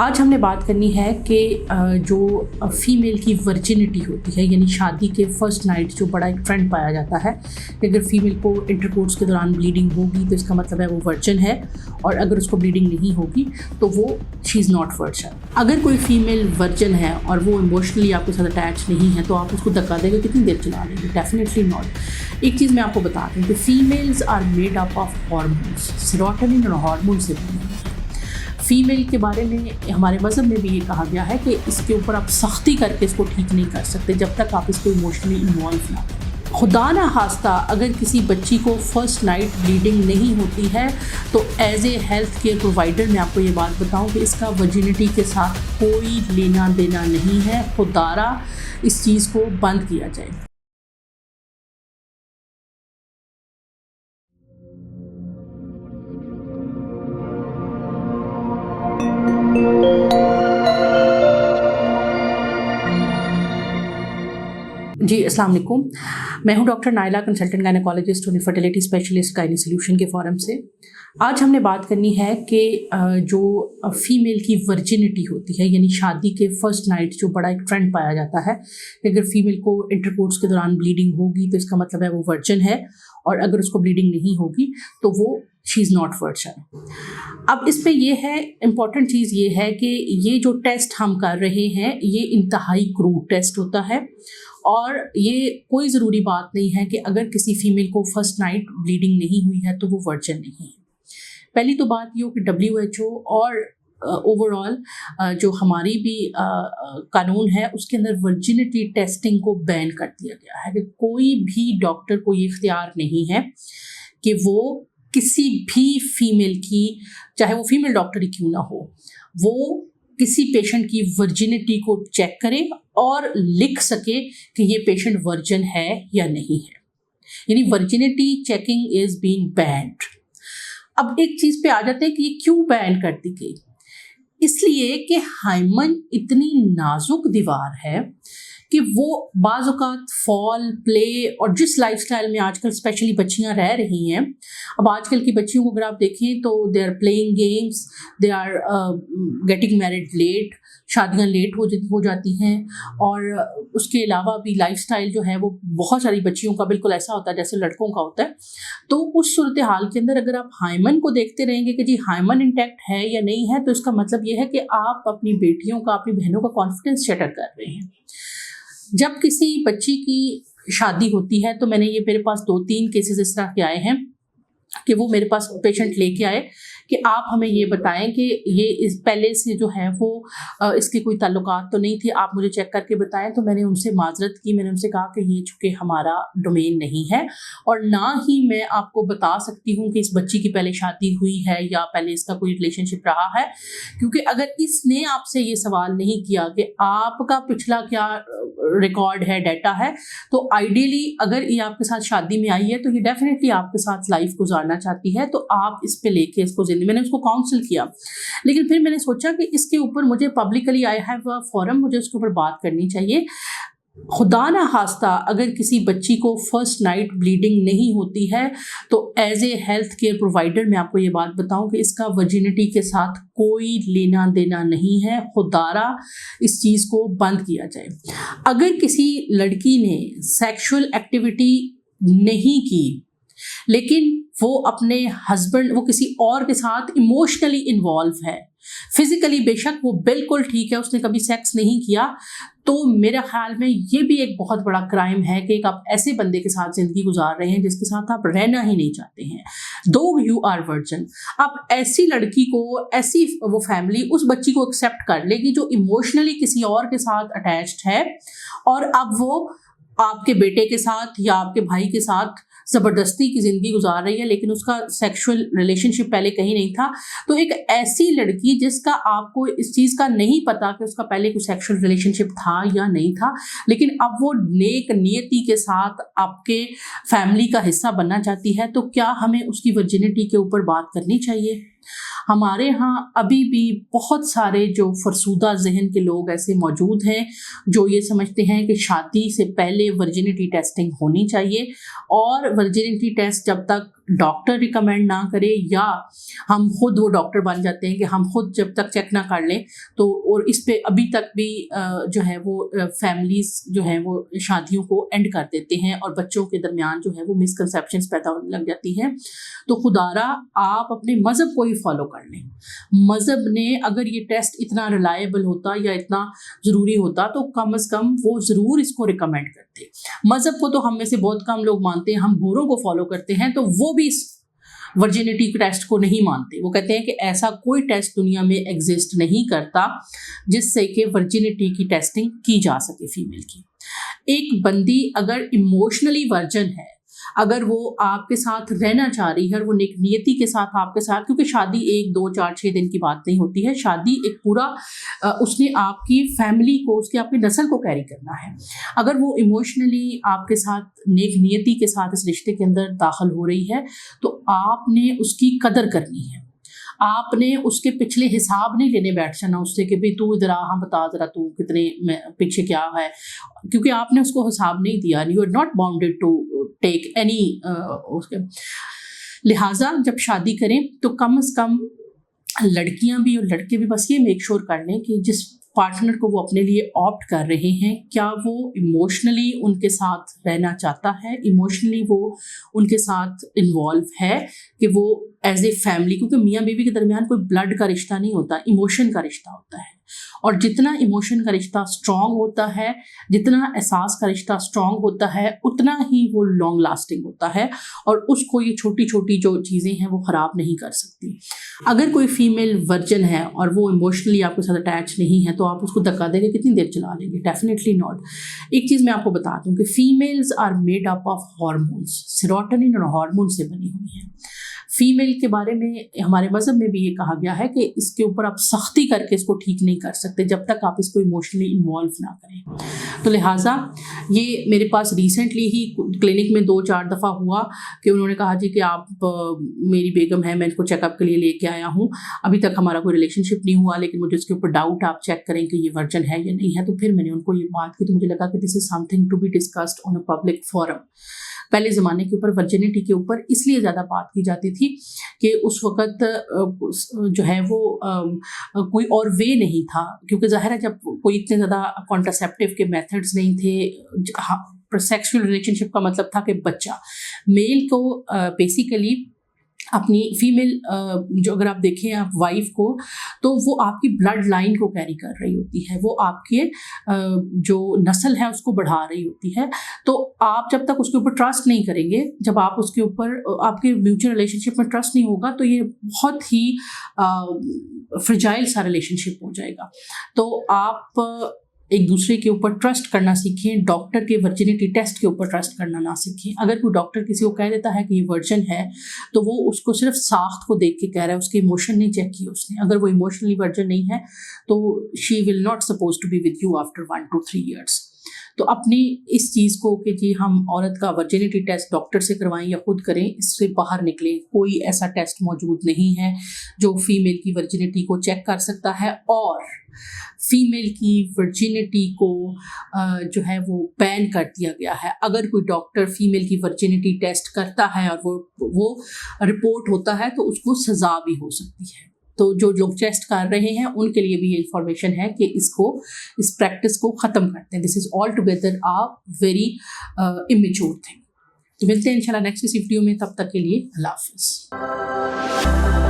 आज हमने बात करनी है कि जो फीमेल की वर्जिनिटी होती है, यानी शादी के फर्स्ट नाइट जो बड़ा एक ट्रेंड पाया जाता है कि अगर फीमेल को इंटरकोर्स के दौरान ब्लीडिंग होगी तो इसका मतलब है वो वर्जिन है, और अगर उसको ब्लीडिंग नहीं होगी तो वो शी इज़ नॉट वर्जिन। अगर कोई फीमेल वर्जिन है और वो इमोशनली आपके साथ अटैच नहीं है तो आप उसको धक्का देंगे, कितनी देर चला लेंगे? Definitely not. एक चीज़ मैं आपको बता दूँ कि females are made up of hormones, serotonin और हार्मोन से बनी है। फीमेल के बारे में हमारे मज़हब में भी ये कहा गया है कि इसके ऊपर आप सख्ती करके इसको ठीक नहीं कर सकते जब तक आप इसको इमोशनली इन्वॉल्व ना करें। खुदा ना खास्ता अगर किसी बच्ची को फर्स्ट नाइट ब्लीडिंग नहीं होती है तो as a health care provider मैं आपको ये बात बताऊं कि इसका वर्जिनिटी के साथ कोई लेना देना नहीं है। खुदारा इस चीज़ को बंद किया जाए। जी अस्सलाम वालेकुम, मैं हूं डॉक्टर नाइला, कंसल्टेंट गायनेकोलॉजिस्ट और फर्टिलिटी स्पेशलिस्ट गायनी सॉल्यूशन के फोरम से। आज हमने बात करनी है कि जो फीमेल की वर्जिनिटी होती है, यानी शादी के फर्स्ट नाइट जो बड़ा एक ट्रेंड पाया जाता है कि अगर फीमेल को इंटरकोर्स के दौरान ब्लीडिंग होगी तो इसका मतलब है वो वर्जिन है, और अगर उसको ब्लीडिंग नहीं होगी तो वो शी इज़ नॉट वर्जिन। अब इसमें ये है, इम्पॉर्टेंट चीज़ ये है कि ये जो टेस्ट हम कर रहे हैं ये इंतहाई क्रूड टेस्ट होता है, और ये कोई ज़रूरी बात नहीं है कि अगर किसी फीमेल को फर्स्ट नाइट ब्लीडिंग नहीं हुई है तो वो वर्जिन नहीं है। पहली तो बात ये हो कि WHO और ओवरऑल जो हमारी भी कानून है उसके अंदर वर्जिनिटी टेस्टिंग को बैन कर दिया गया है कि कोई भी डॉक्टर को ये इख्तियार नहीं है कि वो किसी भी फीमेल की, चाहे वो फीमेल डॉक्टर ही क्यों ना हो, वो किसी पेशेंट की वर्जिनिटी को चेक करे और लिख सके कि ये पेशेंट वर्जिन है या नहीं है। यानी virginity checking is being band. अब एक चीज़ पे आ जाते हैं कि ये क्यों बैन कर दी गई। इसलिए कि हाइमन इतनी नाजुक दीवार है कि वो बाज़ औक़ात फॉल, प्ले और जिस लाइफस्टाइल में आजकल स्पेशली बच्चियां रह रही हैं, अब आजकल की बच्चियों को अगर आप देखें तो they are playing games, they are getting married late, शादियां लेट हो जाती हैं, और उसके अलावा भी लाइफस्टाइल जो है वो बहुत सारी बच्चियों का बिल्कुल ऐसा होता है जैसे लड़कों का होता है। तो उस सूरत हाल के अंदर अगर आप हाइमन को देखते रहेंगे कि जी हाइमन इंटैक्ट है या नहीं है, तो इसका मतलब ये है कि आप अपनी बेटियों का, अपनी बहनों का कॉन्फिडेंस शटर कर रहे हैं। जब किसी बच्ची की शादी होती है तो मेरे पास 2-3 केसेस इस तरह के आए हैं कि वो मेरे पास पेशेंट लेके आए कि आप हमें ये बताएं कि ये इस पहले से जो है वो इसके कोई ताल्लुकात तो नहीं थे, आप मुझे चेक करके बताएं। तो मैंने उनसे माजरत की, मैंने उनसे कहा कि ये चूँकि हमारा डोमेन नहीं है और ना ही मैं आपको बता सकती हूँ कि इस बच्ची की पहले शादी हुई है या पहले इसका कोई रिलेशनशिप रहा है, क्योंकि अगर इसने आपसे ये सवाल नहीं किया कि आपका पिछला क्या रिकॉर्ड है, डाटा है, तो आइडियली अगर ये आपके साथ शादी में आई है तो ये डेफिनेटली आपके साथ लाइफ गुजारना चाहती है, तो आप इस पे लेके इसको मैंने उसको काउंसिल किया। लेकिन फिर मैंने सोचा कि इसके ऊपर मुझे publicly, I have a forum, मुझे उसके ऊपर बात करनी चाहिए। खुदा ना खास्ता अगर किसी बच्ची को फर्स्ट नाइट ब्लीडिंग नहीं होती है तो as a health care provider मैं आपको ये बात बताऊं कि इसका वर्जिनिटी के साथ कोई लेना देना नहीं है। खुदारा इस चीज़ को बंद किया जाए। अगर किसी लड़की ने सेक्सुअल एक्टिविटी नहीं की लेकिन वो अपने हस्बैंड, वो किसी और के साथ इमोशनली इन्वॉल्व है, फिजिकली बेशक वो बिल्कुल ठीक है, उसने कभी सेक्स नहीं किया, तो मेरे ख्याल में ये भी एक बहुत बड़ा क्राइम है कि आप ऐसे बंदे के साथ ज़िंदगी गुजार रहे हैं जिसके साथ आप रहना ही नहीं चाहते हैं, दो यू आर वर्जिन। आप ऐसी लड़की को, ऐसी वो फैमिली उस बच्ची को एक्सेप्ट कर लेगी जो इमोशनली किसी और के साथ अटैच्ड है, और अब वो आपके बेटे के साथ या आपके भाई के साथ ज़बरदस्ती की ज़िंदगी गुजार रही है, लेकिन उसका सेक्सुअल रिलेशनशिप पहले कहीं नहीं था। तो एक ऐसी लड़की जिसका आपको इस चीज़ का नहीं पता कि उसका पहले कोई सेक्सुअल रिलेशनशिप था या नहीं था, लेकिन अब वो नेक नियति के साथ आपके फैमिली का हिस्सा बनना चाहती है, तो क्या हमें उसकी वर्जिनिटी के ऊपर बात करनी चाहिए? हमारे यहाँ अभी भी बहुत सारे जो फरसूदा जहन के लोग ऐसे मौजूद हैं जो ये समझते हैं कि शादी से पहले वर्जिनिटी टेस्टिंग होनी चाहिए, और वर्जिनिटी टेस्ट जब तक डॉक्टर रिकमेंड ना करे या हम खुद वो डॉक्टर बन जाते हैं कि हम खुद जब तक चेक ना कर लें तो, और इस पे अभी तक भी जो है वो फैमिलीज जो है वो शादियों को एंड कर देते हैं और बच्चों के दरमियान जो है वो मिसकंसेप्शंस पैदा होने लग जाती हैं। तो खुदारा आप अपने मज़हब को ही फॉलो कर लें। मज़हब ने अगर ये टेस्ट इतना रिलायबल होता या इतना ज़रूरी होता तो कम अज़ कम वो ज़रूर इसको रिकमेंड करते। मज़हब को तो हम में से बहुत कम लोग मानते हैं, हम गोरों को फॉलो करते हैं, तो वो भी इस वर्जिनिटी टेस्ट को नहीं मानते। वो कहते हैं कि ऐसा कोई टेस्ट दुनिया में एग्जिस्ट नहीं करता जिससे कि वर्जिनिटी की टेस्टिंग की जा सके फीमेल की। एक बंदी अगर इमोशनली वर्जन है, अगर वो आपके साथ रहना चाह रही है और वो नेक नियति के साथ आपके साथ, क्योंकि शादी 1 2 4 6 दिन की बात नहीं होती है, शादी एक पूरा उसने आपकी फैमिली को, उसकी आपकी नस्ल को कैरी करना है। अगर वो इमोशनली आपके साथ नेक नियति के साथ इस रिश्ते के अंदर दाखिल हो रही है तो आपने उसकी कदर करनी है। आपने उसके पिछले हिसाब नहीं लेने बैठ जाना उससे कि भाई तू इधर आ, हाँ बता ज़रा तू कितने पीछे क्या है, क्योंकि आपने उसको हिसाब नहीं दिया। You are not bounded to take any उसके। लिहाजा जब शादी करें तो कम से कम लड़कियां भी और लड़के भी बस ये मेक श्योर कर लें कि जिस पार्टनर को वो अपने लिए ऑप्ट कर रहे हैं, क्या वो इमोशनली उनके साथ रहना चाहता है, इमोशनली वो उनके साथ इन्वॉल्व है कि वो एज ए फैमिली, क्योंकि मियाँ बीवी के दरमियान कोई ब्लड का रिश्ता नहीं होता, इमोशन का रिश्ता होता है। और जितना इमोशन का रिश्ता स्ट्रॉन्ग होता है, जितना एहसास का रिश्ता स्ट्रॉन्ग होता है, उतना ही वो लॉन्ग लास्टिंग होता है और उसको ये छोटी छोटी जो चीज़ें हैं वो ख़राब नहीं कर सकती। अगर कोई फीमेल वर्जन है और वो इमोशनली आपके साथ अटैच नहीं है तो आप उसको धक्का देके कितनी देर चला लेंगे? Definitely not. एक चीज़ मैं आपको बता दूं कि females are made up of hormones, serotonin और हार्मोन से बनी हुई हैं। फीमेल के बारे में हमारे मज़हब में भी ये कहा गया है कि इसके ऊपर आप सख्ती करके इसको ठीक नहीं कर सकते जब तक आप इसको इमोशनली इन्वॉल्व ना करें। तो लिहाजा ये मेरे पास रिसेंटली ही क्लिनिक में 2-4 दफ़ा हुआ कि उन्होंने कहा जी कि आप मेरी बेगम है, मैं इनको चेकअप के लिए लेके आया हूँ, अभी तक हमारा कोई रिलेशनशिप नहीं हुआ लेकिन मुझे उसके ऊपर डाउट, आप चेक करें कि ये वर्जन है या नहीं है। तो फिर मैंने उनको ये बात की तो मुझे लगा कि this is something to be discussed on a public forum. पहले ज़माने के ऊपर वर्जिनिटी के ऊपर इसलिए ज़्यादा बात की जाती थी कि उस वक़्त जो है वो कोई और वे नहीं था, क्योंकि ज़ाहिर है जब कोई इतने ज़्यादा कॉन्ट्रासेप्टिव के मेथड्स नहीं थे। सेक्सुअल रिलेशनशिप का मतलब था कि बच्चा मेल को बेसिकली अपनी फीमेल जो अगर आप देखें आप वाइफ को, तो वो आपकी ब्लड लाइन को कैरी कर रही होती है, वो आपके जो नस्ल है उसको बढ़ा रही होती है। तो आप जब तक उसके ऊपर ट्रस्ट नहीं करेंगे, जब आप उसके ऊपर आपके म्यूचुअल रिलेशनशिप में ट्रस्ट नहीं होगा तो ये बहुत ही फ्रेजाइल सा रिलेशनशिप हो जाएगा। तो आप एक दूसरे के ऊपर ट्रस्ट करना सीखें, डॉक्टर के वर्जिनिटी टेस्ट के ऊपर ट्रस्ट करना ना सीखें। अगर कोई डॉक्टर किसी को कह देता है कि ये वर्जन है तो वो उसको सिर्फ साख्त को देख के कह रहा है, उसके इमोशन नहीं चेक किए उसने। अगर वो इमोशनली वर्जन नहीं है तो she will not suppose to be with you after 1 to 3 years। तो अपनी इस चीज़ को कि जी हम औरत का वर्जिनिटी टेस्ट डॉक्टर से करवाएं या खुद करें, इससे बाहर निकलें। कोई ऐसा टेस्ट मौजूद नहीं है जो फीमेल की वर्जिनिटी को चेक कर सकता है, और फीमेल की वर्जिनिटी को जो है वो बैन कर दिया गया है। अगर कोई डॉक्टर फीमेल की वर्जिनिटी टेस्ट करता है और वो रिपोर्ट होता है तो उसको सज़ा भी हो सकती है। तो जो लोग टेस्ट कर रहे हैं उनके लिए भी ये इंफॉर्मेशन है कि इस प्रैक्टिस को ख़त्म करते हैं। This is all together a very immature thing. तो मिलते हैं इंशाल्लाह नेक्स्ट इस वीडियो में, तब तक के लिए अल्लाह हाफ़िज़।